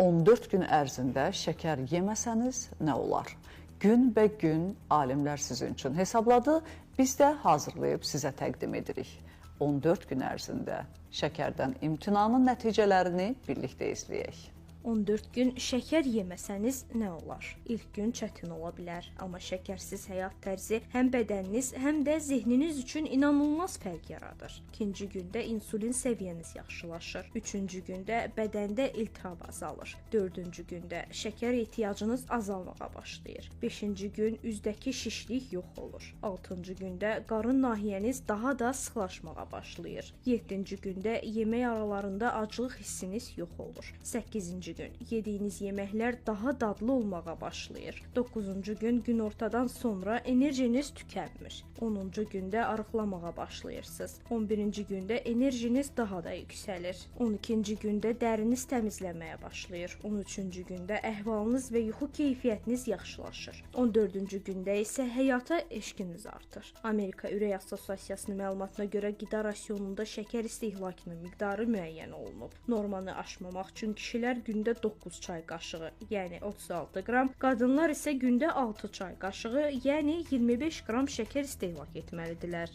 14 gün ərzində şəkər yeməsəniz nə olar? Günbəgün alimlər sizin üçün hesabladı, biz də hazırlayıb sizə təqdim edirik. 14 gün ərzində şəkərdən imtinanın nəticələrini birlikdə izləyək. 14 gün şəkər yeməsəniz nə olar? İlk gün çətin ola bilər, amma şəkərsiz həyat tərzi həm bədəniniz, həm də zehniniz üçün inanılmaz fərq yaradır. İkinci gündə insulin səviyyəniz yaxşılaşır. Üçüncü gündə bədəndə iltihab azalır. Dördüncü gündə şəkər ehtiyacınız azalmağa başlayır. Beşinci gün üzdəki şişlik yox olur. Altıncı gündə qarın nahiyəniz daha da sıxlaşmağa başlayır. Yeddinci gündə yemək aralarında aclıq hissiniz yox olur. Səkkizinci gün yediyiniz yeməklər daha dadlı olmağa başlayır. 9-cu gün günortadan sonra enerjiniz tükənmir. 10-cu gündə arıqlamağa başlayırsınız. 11-ci gündə enerjiniz daha da yüksəlir. 12-ci gündə dəriniz təmizləməyə başlayır. 13-cü gündə əhvalınız və yuxu keyfiyyətiniz yaxşılaşır. 14-cü gündə isə həyata eşqiniz artır. Amerika Ürək Assosiasiyasının məlumatına görə qida rasionunda şəkər istehlakının miqdarı müəyyən olunub. Normanı aşmamaq üçün kişilər gündə 9 çay qaşığı, yəni 36 qram, qadınlar isə gündə 6 çay qaşığı, yəni 25 qram şəkər istehlak etməlidirlər.